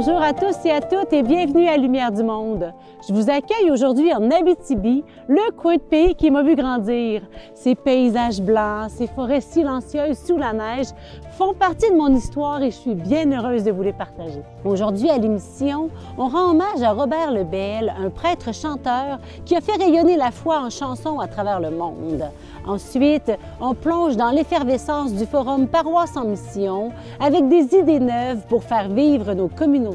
Bonjour à tous et à toutes et bienvenue à Lumière du Monde. Je vous accueille aujourd'hui en Abitibi, le coin de pays qui m'a vu grandir. Ces paysages blancs, ces forêts silencieuses sous la neige font partie de mon histoire et je suis bien heureuse de vous les partager. Aujourd'hui à l'émission, on rend hommage à Robert Lebel, un prêtre-chanteur qui a fait rayonner la foi en chansons à travers le monde. Ensuite, on plonge dans l'effervescence du forum Paroisse en mission avec des idées neuves pour faire vivre nos communautés.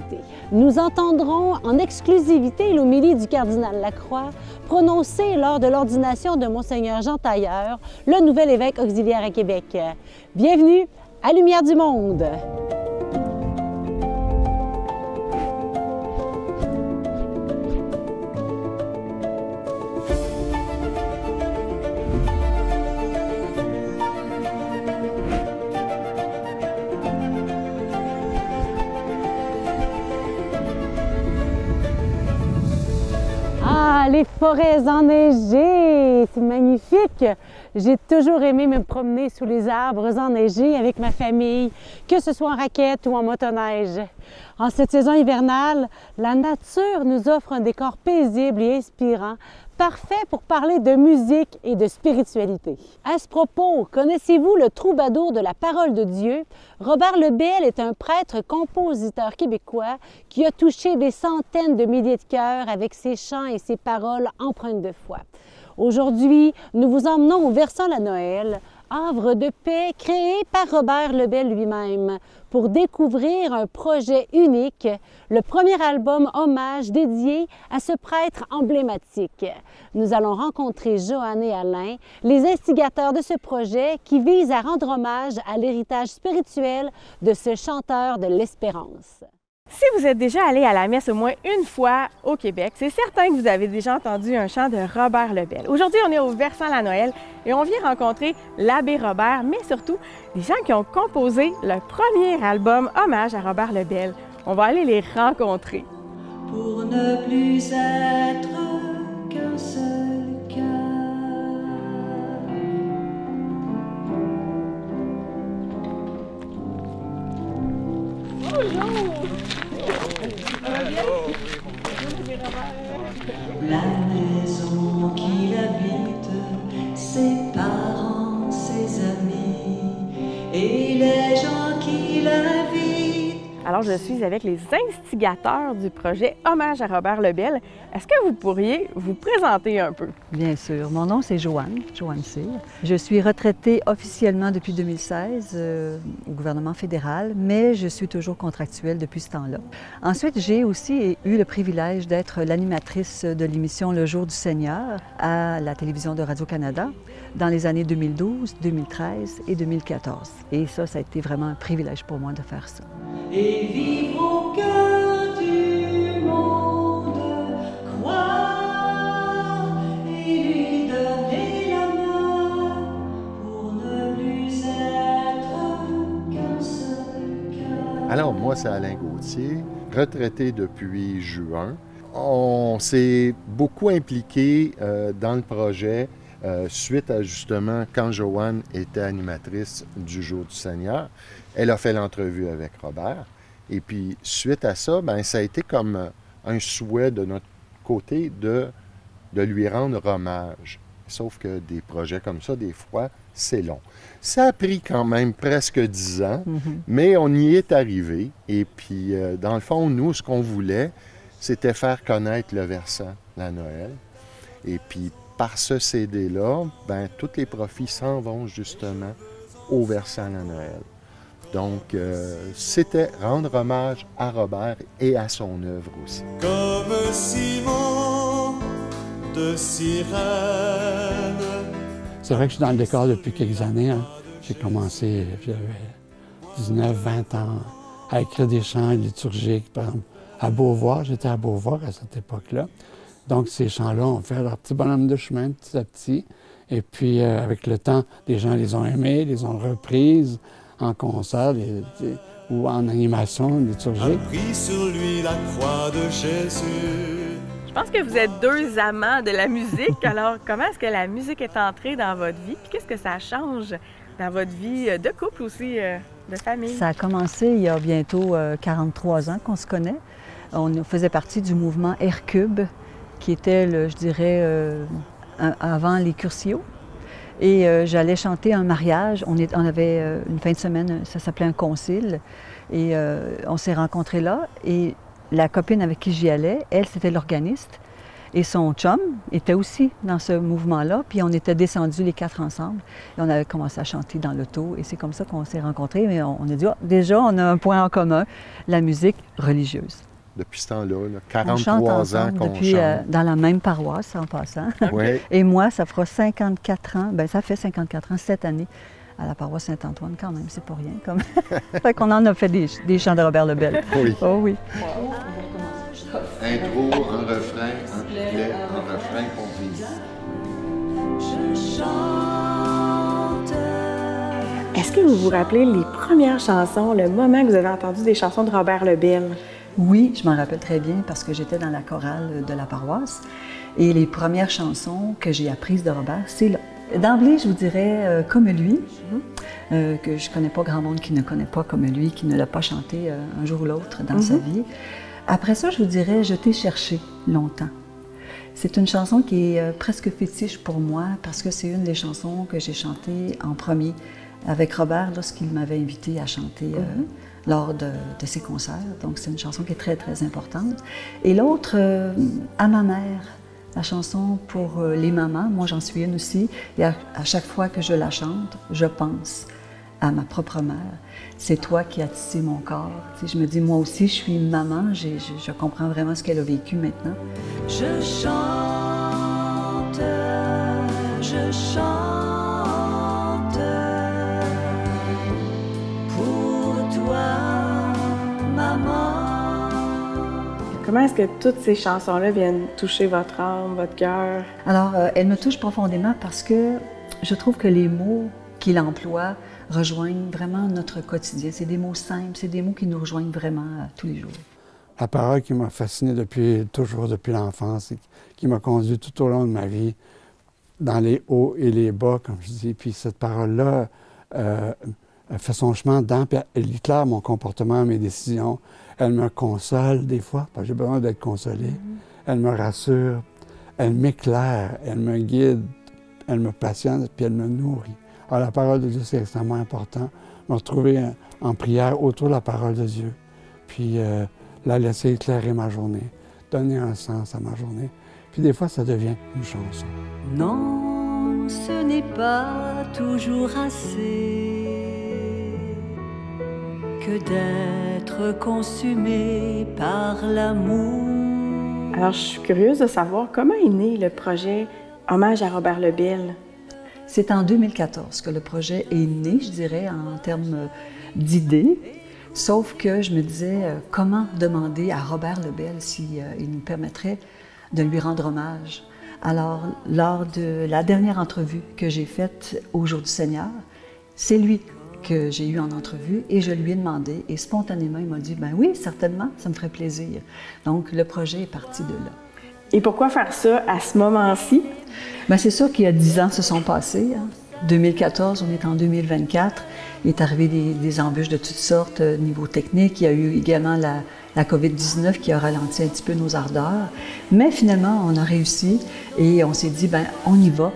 Nous entendrons en exclusivité l'homélie du cardinal Lacroix prononcée lors de l'ordination de Monseigneur Jean Tailleur, le nouvel évêque auxiliaire à Québec. Bienvenue à Lumière du Monde! Ah, les forêts enneigées! C'est magnifique! J'ai toujours aimé me promener sous les arbres enneigés avec ma famille, que ce soit en raquette ou en motoneige. En cette saison hivernale, la nature nous offre un décor paisible et inspirant, parfait pour parler de musique et de spiritualité. À ce propos, connaissez-vous le troubadour de la parole de Dieu? Robert Lebel est un prêtre-compositeur québécois qui a touché des centaines de milliers de cœurs avec ses chants et ses paroles empreintes de foi. Aujourd'hui, nous vous emmenons au Versant la Noël, havre de paix créé par Robert Lebel lui-même pour découvrir un projet unique, le premier album hommage dédié à ce prêtre emblématique. Nous allons rencontrer Joanne et Alain, les instigateurs de ce projet qui vise à rendre hommage à l'héritage spirituel de ce chanteur de l'espérance. Si vous êtes déjà allé à la messe au moins une fois au Québec, c'est certain que vous avez déjà entendu un chant de Robert Lebel. Aujourd'hui, on est au Versant la Noël et on vient rencontrer l'abbé Robert, mais surtout des gens qui ont composé le premier album hommage à Robert Lebel. On va aller les rencontrer. Pour ne plus être qu'un seul cœur. Bonjour! La maison qu'il habite, ses parents, ses amis et les gens qui l'invitent. Alors, je suis avec les instigateurs du projet Hommage à Robert Lebel. Est-ce que vous pourriez vous présenter un peu? Bien sûr. Mon nom, c'est Joanne Cyr. Je suis retraitée officiellement depuis 2016 au gouvernement fédéral, mais je suis toujours contractuelle depuis ce temps-là. Ensuite, j'ai aussi eu le privilège d'être l'animatrice de l'émission Le Jour du Seigneur à la télévision de Radio-Canada dans les années 2012, 2013 et 2014. Et ça a été vraiment un privilège pour moi de faire ça. Et vivre au cœur du monde, croire et lui donner la main pour ne plus être qu'un seul cœur. Alors, moi, c'est Alain Gauthier, retraité depuis juin. On s'est beaucoup impliqué dans le projet suite à justement quand Joanne était animatrice du Jour du Seigneur. Elle a fait l'entrevue avec Robert. Et puis, suite à ça, bien, ça a été comme un souhait de notre côté de lui rendre hommage. Sauf que des projets comme ça, des fois, c'est long. Ça a pris quand même presque 10 ans, mais on y est arrivé. Et puis, dans le fond, nous, ce qu'on voulait, c'était faire connaître le Versant la Noël. Et puis, par ce CD-là, bien, tous les profits s'en vont justement au Versant la Noël. Donc, c'était rendre hommage à Robert et à son œuvre aussi. Comme Simon de Cyrène. C'est vrai que je suis dans le décor depuis quelques années. Hein. J'ai commencé, j'avais 19, 20 ans, à écrire des chants liturgiques, par exemple, à Beauvoir. J'étais à Beauvoir à cette époque-là. Donc, ces chants-là ont fait leur petit bonhomme de chemin, petit à petit. Et puis, avec le temps, les gens les ont aimés, les ont reprises en concert ou en animation liturgique. A pris sur lui la croix de Jésus. Je pense que vous êtes deux amants de la musique. Alors, comment est-ce que la musique est entrée dans votre vie? Puis qu'est-ce que ça change dans votre vie de couple aussi, de famille? Ça a commencé il y a bientôt 43 ans qu'on se connaît. On faisait partie du mouvement Air-Cube, qui était, je dirais, avant les Curcio. Et j'allais chanter un mariage. On avait une fin de semaine, ça s'appelait un concile. Et on s'est rencontrés là. Et la copine avec qui j'y allais, elle, c'était l'organiste. Et son chum était aussi dans ce mouvement-là. Puis on était descendus les 4 ensemble. Et on avait commencé à chanter dans l'auto. Et c'est comme ça qu'on s'est rencontrés. Mais on a dit, oh, déjà, on a un point en commun, la musique religieuse. Depuis ce temps-là, On 43 chante ans ensemble qu'on depuis, chante. dans la même paroisse, en passant. Oui. Et moi, ça fera 54 ans, bien ça fait 54 ans cette année à la paroisse Saint-Antoine quand même, c'est pas rien. Comme... fait qu'on en a fait des chants de Robert Lebel. Oui. Oh oui. Intro, un refrain, un couplet, un refrain continu. Je chante. Est-ce que vous vous rappelez les premières chansons, le moment que vous avez entendu des chansons de Robert Lebel? Oui, je m'en rappelle très bien parce que j'étais dans la chorale de la paroisse. Et les premières chansons que j'ai apprises de Robert, c'est là. D'emblée, je vous dirais Comme lui, que je connais pas grand monde qui ne connaît pas Comme lui, qui ne l'a pas chanté un jour ou l'autre dans sa vie. Après ça, je vous dirais Je t'ai cherché longtemps. C'est une chanson qui est presque fétiche pour moi parce que c'est une des chansons que j'ai chantées en premier avec Robert lorsqu'il m'avait invité à chanter lors de ses concerts. Donc, c'est une chanson qui est très, très importante. Et l'autre, À ma mère, la chanson pour les mamans. Moi, j'en suis une aussi. Et à chaque fois que je la chante, je pense à ma propre mère. C'est toi qui as tissé mon corps. Tu sais, je me dis, moi aussi, je suis une maman. Je comprends vraiment ce qu'elle a vécu maintenant. Je chante, je chante pour toi, maman. Comment est-ce que toutes ces chansons-là viennent toucher votre âme, votre cœur? Alors, elle me touche profondément parce que je trouve que les mots qu'il emploie rejoignent vraiment notre quotidien. C'est des mots simples, c'est des mots qui nous rejoignent vraiment tous les jours. La parole qui m'a fasciné toujours depuis l'enfance et qui m'a conduit tout au long de ma vie, dans les hauts et les bas, comme je dis. Puis cette parole-là fait son chemin dedans, puis elle éclaire mon comportement, mes décisions. Elle me console des fois, parce que j'ai besoin d'être consolé. Elle me rassure, elle m'éclaire, elle me guide, elle me passionne, puis elle me nourrit. Alors la parole de Dieu, c'est extrêmement important. Me retrouver en prière autour de la parole de Dieu, puis la laisser éclairer ma journée, donner un sens à ma journée. Puis des fois, ça devient une chanson. Non, ce n'est pas toujours assez que d'être consumé par l'amour. Alors, je suis curieuse de savoir comment est né le projet Hommage à Robert Lebel. C'est en 2014 que le projet est né, je dirais, en termes d'idées. Sauf que je me disais, comment demander à Robert Lebel s'il nous permettrait de lui rendre hommage. Alors, lors de la dernière entrevue que j'ai faite au Jour du Seigneur, c'est lui que j'ai eu en entrevue et je lui ai demandé et spontanément, il m'a dit, ben oui, certainement, ça me ferait plaisir. Donc, le projet est parti de là. Et pourquoi faire ça à ce moment-ci? Bien, c'est sûr qu'il y a 10 ans se sont passés. 2014, on est en 2024. Il est arrivé des embûches de toutes sortes niveau technique. Il y a eu également la COVID-19 qui a ralenti un petit peu nos ardeurs. Mais finalement, on a réussi et on s'est dit, ben on y va.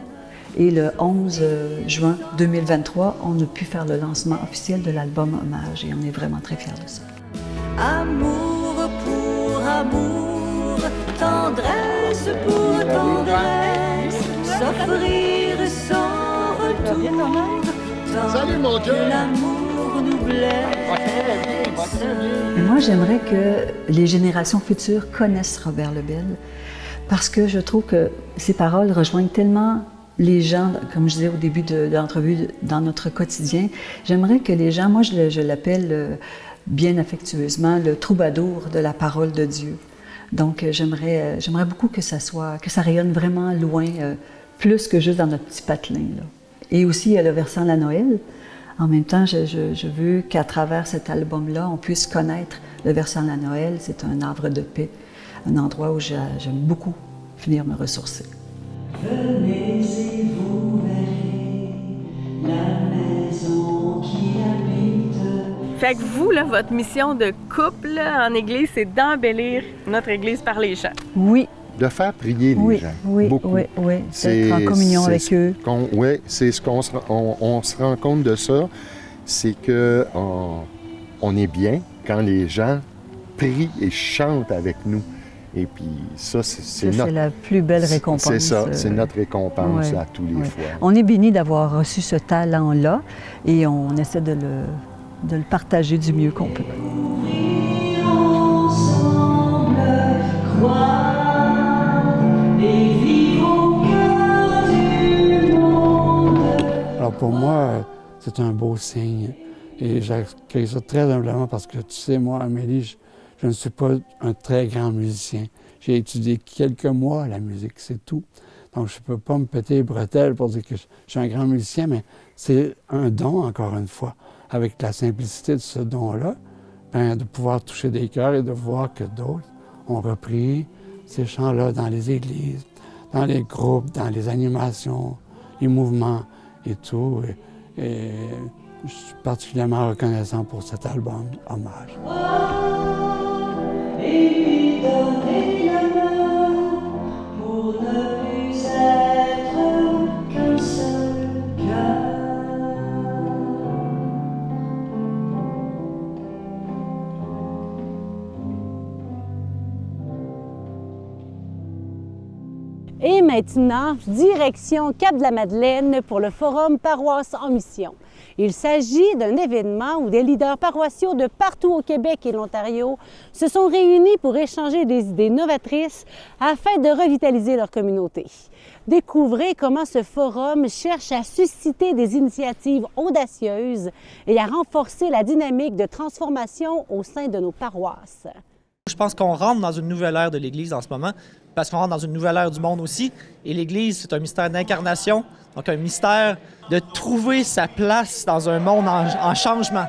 Et le 11 juin 2023, on a pu faire le lancement officiel de l'album Hommage et on est vraiment très fiers de ça. Amour pour amour, tendresse pour tendresse, s'offrir sans retour. Salut, mon Dieu! Que l'amour nous blesse. Et moi, j'aimerais que les générations futures connaissent Robert Lebel parce que je trouve que ses paroles rejoignent tellement les gens, comme je disais au début de l'entrevue, dans notre quotidien. J'aimerais que les gens, moi je l'appelle bien affectueusement le troubadour de la parole de Dieu. Donc j'aimerais beaucoup que ça rayonne vraiment loin, plus que juste dans notre petit patelin, là. Et aussi, il y a le versant la Noël. En même temps, je veux qu'à travers cet album-là, on puisse connaître le versant la Noël. C'est un havre de paix, un endroit où j'aime beaucoup venir me ressourcer. Venez et vous verrez la maison Fait que vous, là, votre mission de couple là, en Église, c'est d'embellir notre Église par les chants. Oui. De faire prier les gens. Oui, beaucoup. oui, oui. D'être en communion avec eux. Oui, c'est ce qu'on se rend compte de ça, c'est qu'on est bien quand les gens prient et chantent avec nous. Et puis ça, c'est la plus belle récompense. C'est ça, c'est notre récompense à tous les fois. On est bénis d'avoir reçu ce talent-là et on essaie de le partager du mieux qu'on peut. Alors pour moi, c'est un beau signe et j'accueille ça très humblement parce que tu sais, moi, Amélie, je ne suis pas un très grand musicien. J'ai étudié quelques mois la musique, c'est tout. Donc je ne peux pas me péter les bretelles pour dire que je suis un grand musicien, mais c'est un don, encore une fois. Avec la simplicité de ce don-là, de pouvoir toucher des cœurs et de voir que d'autres ont repris ces chants-là dans les églises, dans les groupes, dans les animations, les mouvements et tout. Et je suis particulièrement reconnaissant pour cet album Hommage. Et lui donner la main pour ne plus être qu'un seul cœur. Et maintenant, direction Cap-de-la-Madeleine pour le Forum Paroisse en mission. Il s'agit d'un événement où des leaders paroissiaux de partout au Québec et l'Ontario se sont réunis pour échanger des idées novatrices afin de revitaliser leur communauté. Découvrez comment ce forum cherche à susciter des initiatives audacieuses et à renforcer la dynamique de transformation au sein de nos paroisses. Je pense qu'on rentre dans une nouvelle ère de l'Église en ce moment, parce qu'on rentre dans une nouvelle ère du monde aussi. Et l'Église, c'est un mystère d'incarnation, donc un mystère de trouver sa place dans un monde en changement.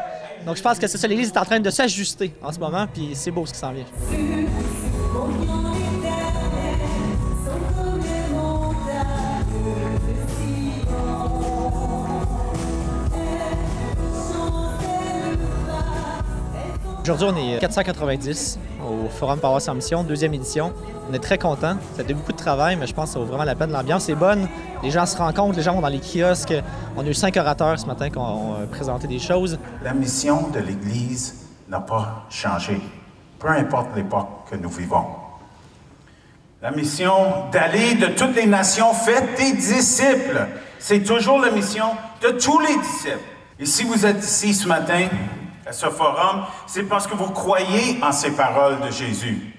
Donc je pense que c'est ça, l'Église est en train de s'ajuster en ce moment, puis c'est beau ce qui s'en vient. Aujourd'hui, on est 490 au Forum Paroisse en mission, 2e édition. On est très contents. Ça a été beaucoup de travail, mais je pense que ça vaut vraiment la peine. L'ambiance est bonne. Les gens se rencontrent, les gens vont dans les kiosques. On a eu 5 orateurs ce matin qui ont présenté des choses. La mission de l'Église n'a pas changé, peu importe l'époque que nous vivons. La mission d'aller de toutes les nations, faites des disciples. C'est toujours la mission de tous les disciples. Et si vous êtes ici ce matin, à ce forum, c'est parce que vous croyez en ces paroles de Jésus.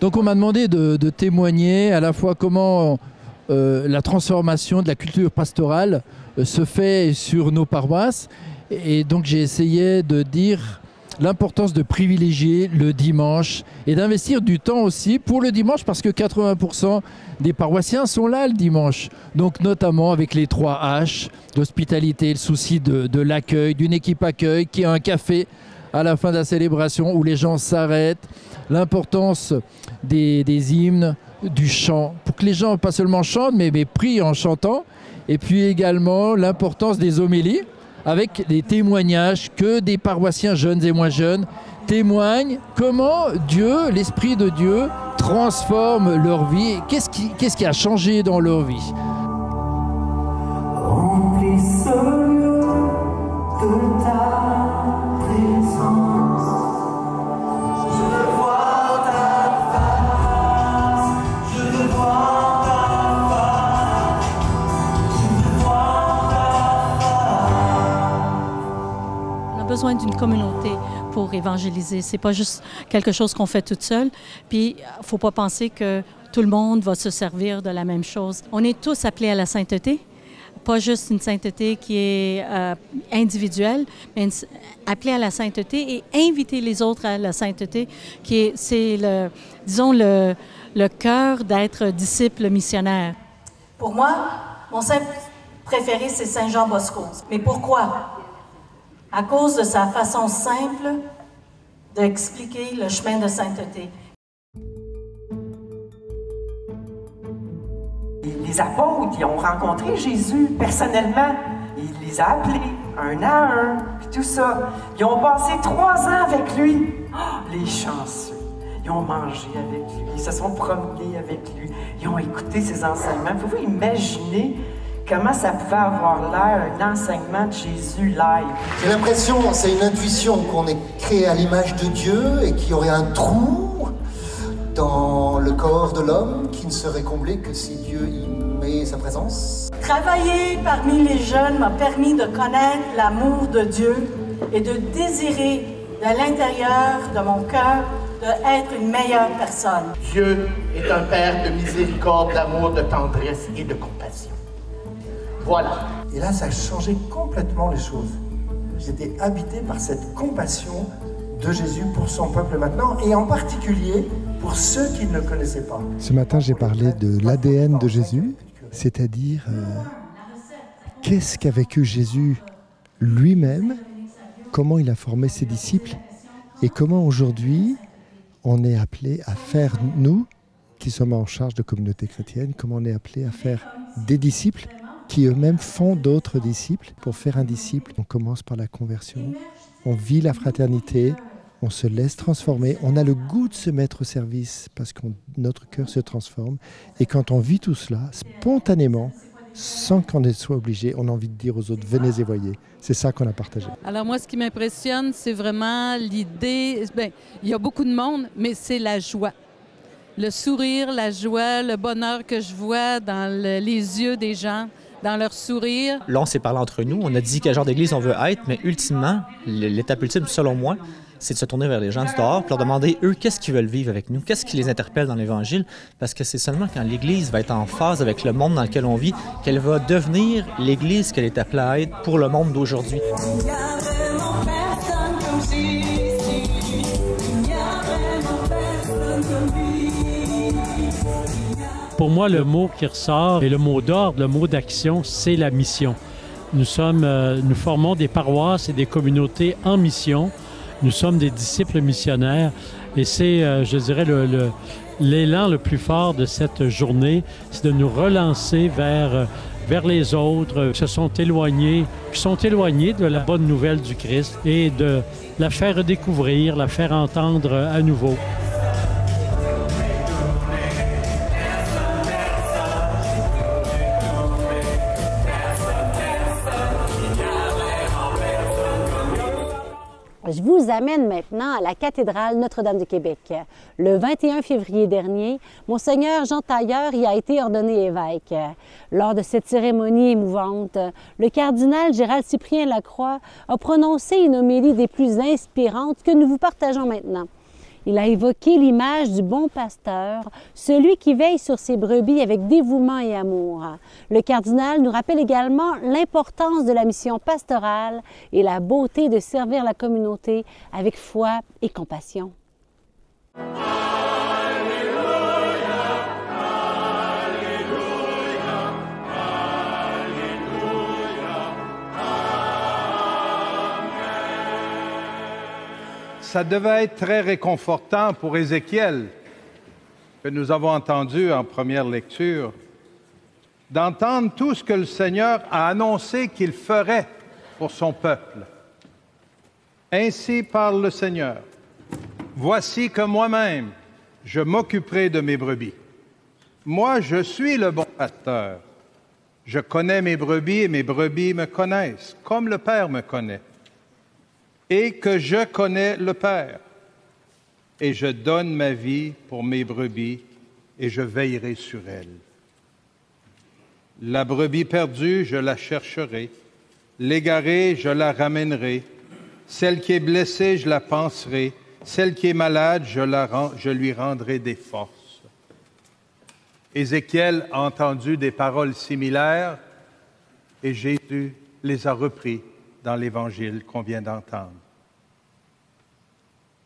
Donc on m'a demandé de témoigner à la fois comment la transformation de la culture pastorale se fait sur nos paroisses. Et donc j'ai essayé de dire l'importance de privilégier le dimanche et d'investir du temps aussi pour le dimanche parce que 80% des paroissiens sont là le dimanche. Donc notamment avec les 3 H, l'hospitalité, le souci de l'accueil, d'une équipe accueil qui a un café à la fin de la célébration où les gens s'arrêtent, l'importance des hymnes, du chant, pour que les gens pas seulement chantent mais prient en chantant, et puis également l'importance des homélies, avec des témoignages que des paroissiens jeunes et moins jeunes témoignent comment Dieu, l'Esprit de Dieu, transforme leur vie. Qu'est-ce qui a changé dans leur vie? Remplissons-le de ta présence. Je veux voir ta face. Je veux voir ta face. Je veux voir ta face. On a besoin d'une communauté pour évangéliser. C'est pas juste quelque chose qu'on fait toute seule. Puis, il ne faut pas penser que tout le monde va se servir de la même chose. On est tous appelés à la sainteté. Pas juste une sainteté qui est individuelle, mais appelée à la sainteté et inviter les autres à la sainteté, c'est le cœur d'être disciple missionnaire. Pour moi, mon saint préféré, c'est Saint Jean Bosco. Mais pourquoi? À cause de sa façon simple d'expliquer le chemin de sainteté. Les apôtres, ils ont rencontré Jésus personnellement. Il les a appelés un à un. Puis tout ça. Ils ont passé 3 ans avec lui. Oh, les chanceux. Ils ont mangé avec lui, ils se sont promenés avec lui, ils ont écouté ses enseignements. Pouvez-vous imaginer comment ça pouvait avoir l'air, un enseignement de Jésus live? J'ai l'impression, c'est une intuition, qu'on est créé à l'image de Dieu et qu'il y aurait un trou dans le corps de l'homme qui ne serait comblé que si Dieu y met sa présence. Travailler parmi les jeunes m'a permis de connaître l'amour de Dieu et de désirer de l'intérieur de mon cœur d'être une meilleure personne. Dieu est un Père de miséricorde, d'amour, de tendresse et de compassion. Voilà. Et là, ça a changé complètement les choses. J'étais habité par cette compassion de Jésus pour son peuple maintenant, et en particulier pour ceux qui ne le connaissaient pas. Ce matin, j'ai parlé de l'ADN de Jésus, c'est-à-dire qu'est-ce qu'a vécu Jésus lui-même, comment il a formé ses disciples, et comment aujourd'hui on est appelé à faire, nous, qui sommes en charge de communauté chrétienne, comment on est appelé à faire des disciples qui eux-mêmes font d'autres disciples. Pour faire un disciple, on commence par la conversion, on vit la fraternité, on se laisse transformer, on a le goût de se mettre au service parce que notre cœur se transforme. Et quand on vit tout cela, spontanément, sans qu'on ne soit obligé, on a envie de dire aux autres, venez et voyez. C'est ça qu'on a partagé. Alors moi, ce qui m'impressionne, c'est vraiment l'idée, il y a beaucoup de monde, mais c'est la joie. Le sourire, la joie, le bonheur que je vois dans les yeux des gens, dans leur sourire. Là, on s'est parlé entre nous, on a dit quel genre d'église on veut être, mais ultimement, l'étape ultime, selon moi, c'est de se tourner vers les gens du dehors, puis leur demander, eux, qu'est-ce qu'ils veulent vivre avec nous, qu'est-ce qui les interpelle dans l'Évangile, parce que c'est seulement quand l'Église va être en phase avec le monde dans lequel on vit qu'elle va devenir l'Église qu'elle est appelée à être pour le monde d'aujourd'hui. Pour moi, le mot qui ressort et le mot d'ordre, le mot d'action, c'est la mission. Nous formons des paroisses et des communautés en mission. Nous sommes des disciples missionnaire et c'est, je dirais, l'élan le plus fort de cette journée, c'est de nous relancer vers les autres qui sont éloignés de la bonne nouvelle du Christ et de la faire découvrir, la faire entendre à nouveau. Je vous amène maintenant à la cathédrale Notre-Dame de Québec. Le 21 février dernier, Monseigneur Jean Tailleur y a été ordonné évêque. Lors de cette cérémonie émouvante, le cardinal Gérald Cyprien Lacroix a prononcé une homélie des plus inspirantes que nous vous partageons maintenant. Il a évoqué l'image du bon pasteur, celui qui veille sur ses brebis avec dévouement et amour. Le cardinal nous rappelle également l'importance de la mission pastorale et la beauté de servir la communauté avec foi et compassion. Ça devait être très réconfortant pour Ézéchiel, que nous avons entendu en première lecture, d'entendre tout ce que le Seigneur a annoncé qu'il ferait pour son peuple. Ainsi parle le Seigneur. Voici que moi-même, je m'occuperai de mes brebis. Moi, je suis le bon pasteur. Je connais mes brebis et mes brebis me connaissent, comme le Père me connaît. Et que je connais le Père. Et je donne ma vie pour mes brebis et je veillerai sur elles. La brebis perdue, je la chercherai. L'égarée, je la ramènerai. Celle qui est blessée, je la panserai. Celle qui est malade, je lui rendrai des forces. Ézéchiel a entendu des paroles similaires et Jésus les a repris dans l'Évangile qu'on vient d'entendre.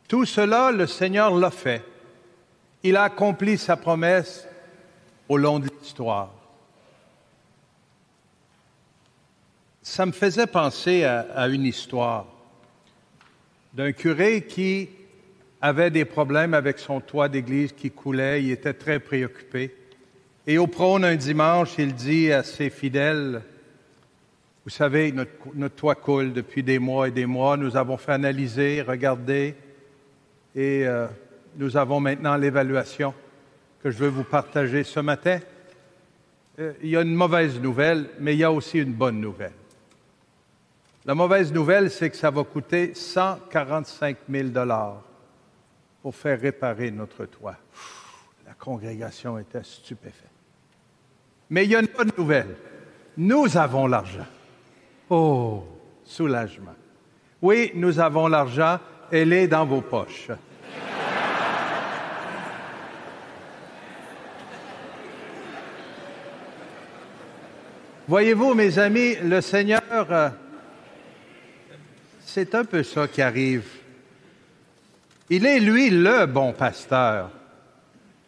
Tout cela, le Seigneur l'a fait. Il a accompli sa promesse au long de l'histoire. Ça me faisait penser à une histoire d'un curé qui avait des problèmes avec son toit d'église qui coulait. Il était très préoccupé. Et au prône un dimanche, il dit à ses fidèles, Vous savez, notre toit coule depuis des mois et des mois. Nous avons fait analyser, regarder, et nous avons maintenant l'évaluation que je veux vous partager ce matin. Il y a une mauvaise nouvelle, mais il y a aussi une bonne nouvelle. La mauvaise nouvelle, c'est que ça va coûter 145 000 $ pour faire réparer notre toit. La congrégation était stupéfaite. Mais il y a une bonne nouvelle. Nous avons l'argent. Oh, soulagement. Oui, nous avons l'argent. Elle est dans vos poches. Voyez-vous, mes amis, le Seigneur, c'est un peu ça qui arrive. Il est, lui, le bon pasteur,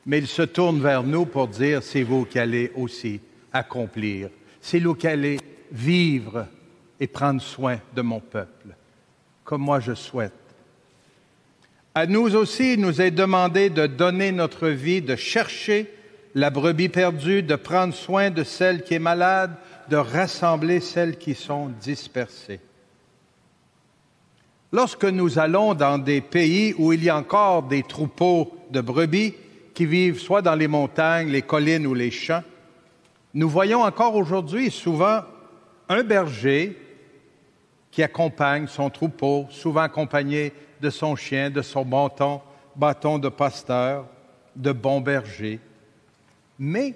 mais il se tourne vers nous pour dire, c'est vous qui allez aussi accomplir. C'est vous qui allez vivre et prendre soin de mon peuple, comme moi je souhaite. À nous aussi, il nous est demandé de donner notre vie, de chercher la brebis perdue, de prendre soin de celle qui est malade, de rassembler celles qui sont dispersées. Lorsque nous allons dans des pays où il y a encore des troupeaux de brebis qui vivent soit dans les montagnes, les collines ou les champs, nous voyons encore aujourd'hui souvent un berger qui accompagne son troupeau, souvent accompagné de son chien, de son bâton de pasteur, de bon berger. Mais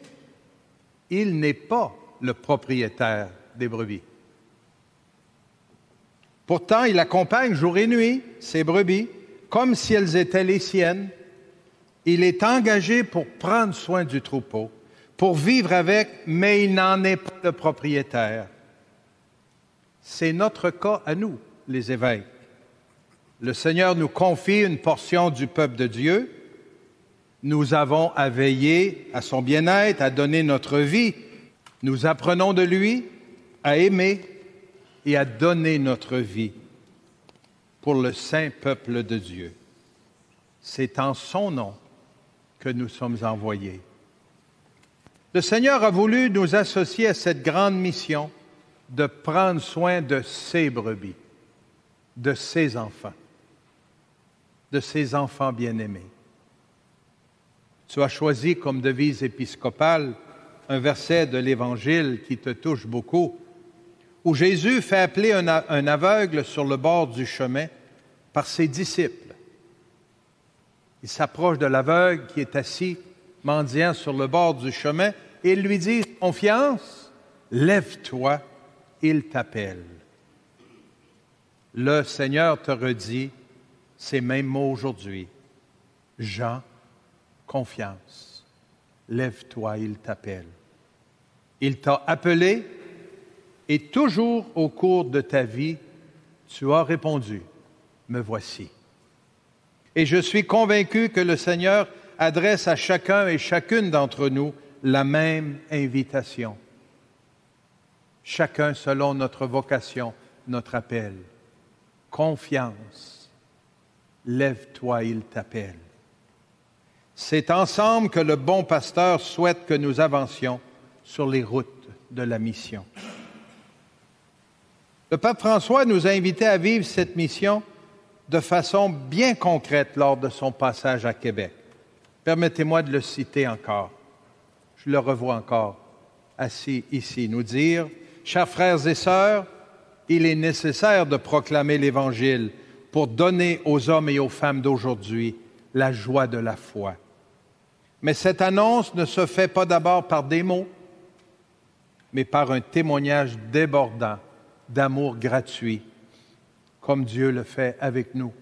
il n'est pas le propriétaire des brebis. Pourtant, il accompagne jour et nuit ces brebis, comme si elles étaient les siennes. Il est engagé pour prendre soin du troupeau, pour vivre avec, mais il n'en est pas le propriétaire. C'est notre cas à nous, les évêques. Le Seigneur nous confie une portion du peuple de Dieu. Nous avons à veiller à son bien-être, à donner notre vie. Nous apprenons de lui à aimer et à donner notre vie pour le saint peuple de Dieu. C'est en son nom que nous sommes envoyés. Le Seigneur a voulu nous associer à cette grande mission de prendre soin de ses brebis, de ses enfants bien-aimés. Tu as choisi comme devise épiscopale un verset de l'Évangile qui te touche beaucoup, où Jésus fait appeler un aveugle sur le bord du chemin par ses disciples. Il s'approche de l'aveugle qui est assis, mendiant sur le bord du chemin, et il lui dit, « Confiance, lève-toi, il t'appelle. » Le Seigneur te redit ces mêmes mots aujourd'hui. « Jean, confiance, lève-toi, il t'appelle. » Il t'a appelé, et toujours au cours de ta vie, tu as répondu, « Me voici. » Et je suis convaincu que le Seigneur adresse à chacun et chacune d'entre nous la même invitation. Chacun selon notre vocation, notre appel. Confiance, lève-toi, il t'appelle. C'est ensemble que le bon pasteur souhaite que nous avancions sur les routes de la mission. Le pape François nous a invités à vivre cette mission de façon bien concrète lors de son passage à Québec. Permettez-moi de le citer encore. Je le revois encore, assis ici, nous dire, « Chers frères et sœurs, il est nécessaire de proclamer l'Évangile pour donner aux hommes et aux femmes d'aujourd'hui la joie de la foi. Mais cette annonce ne se fait pas d'abord par des mots, mais par un témoignage débordant d'amour gratuit, comme Dieu le fait avec nous.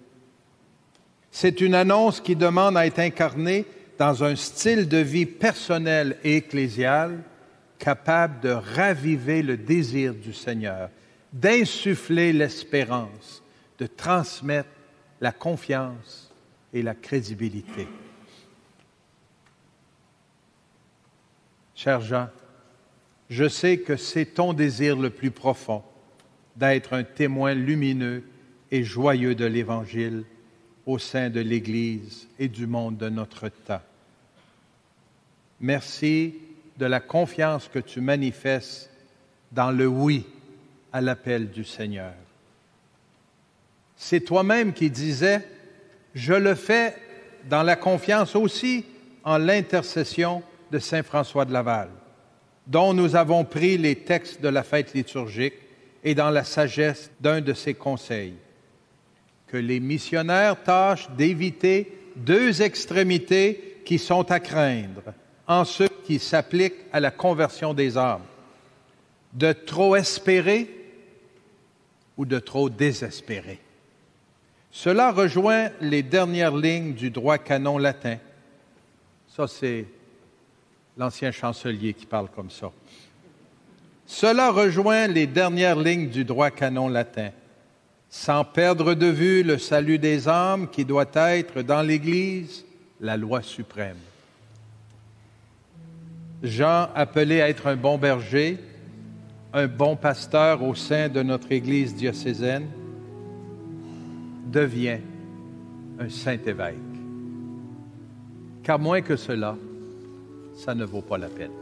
C'est une annonce qui demande à être incarnée dans un style de vie personnel et ecclésial capable de raviver le désir du Seigneur, d'insuffler l'espérance, de transmettre la confiance et la crédibilité. Cher Jean, je sais que c'est ton désir le plus profond d'être un témoin lumineux et joyeux de l'Évangile au sein de l'Église et du monde de notre temps. Merci de la confiance que tu manifestes dans le oui à l'appel du Seigneur. C'est toi-même qui disais, « Je le fais dans la confiance aussi en l'intercession de saint François de Laval, dont nous avons pris les textes de la fête liturgique et dans la sagesse d'un de ses conseils, que les missionnaires tâchent d'éviter deux extrémités qui sont à craindre en ceux qui s'appliquent à la conversion des âmes, de trop espérer ou de trop désespérer. Cela rejoint les dernières lignes du droit canon latin. Ça, c'est l'ancien chancelier qui parle comme ça. Cela rejoint les dernières lignes du droit canon latin, sans perdre de vue le salut des âmes qui doit être dans l'Église la loi suprême. Jean, appelé à être un bon berger, un bon pasteur au sein de notre Église diocésaine, devient un saint évêque. Car moins que cela, ça ne vaut pas la peine.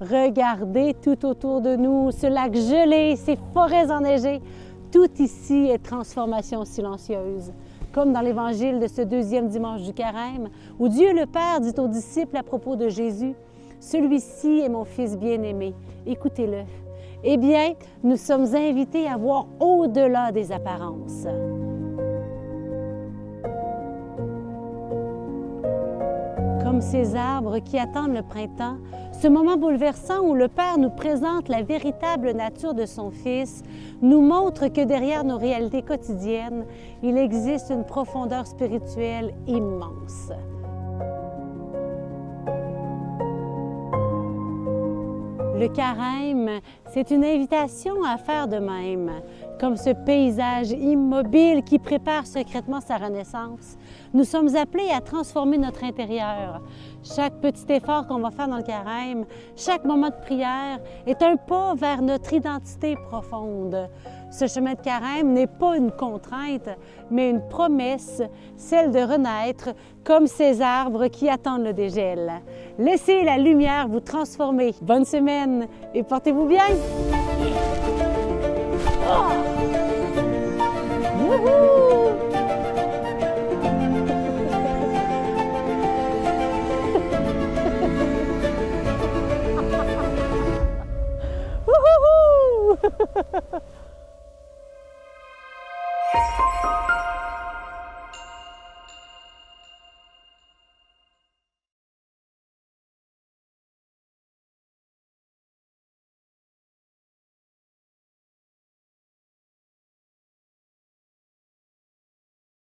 Regardez tout autour de nous, ce lac gelé, ces forêts enneigées. Tout ici est transformation silencieuse. Comme dans l'évangile de ce deuxième dimanche du Carême, où Dieu le Père dit aux disciples à propos de Jésus, « Celui-ci est mon Fils bien-aimé, écoutez-le. » Eh bien, nous sommes invités à voir au-delà des apparences. Comme ces arbres qui attendent le printemps, ce moment bouleversant où le Père nous présente la véritable nature de son Fils nous montre que derrière nos réalités quotidiennes, il existe une profondeur spirituelle immense. Le carême, c'est une invitation à faire de même. Comme ce paysage immobile qui prépare secrètement sa renaissance, nous sommes appelés à transformer notre intérieur. Chaque petit effort qu'on va faire dans le carême, chaque moment de prière est un pas vers notre identité profonde. Ce chemin de carême n'est pas une contrainte, mais une promesse, celle de renaître comme ces arbres qui attendent le dégel. Laissez la lumière vous transformer. Bonne semaine et portez-vous bien! Oh! Youhou! Wouhou!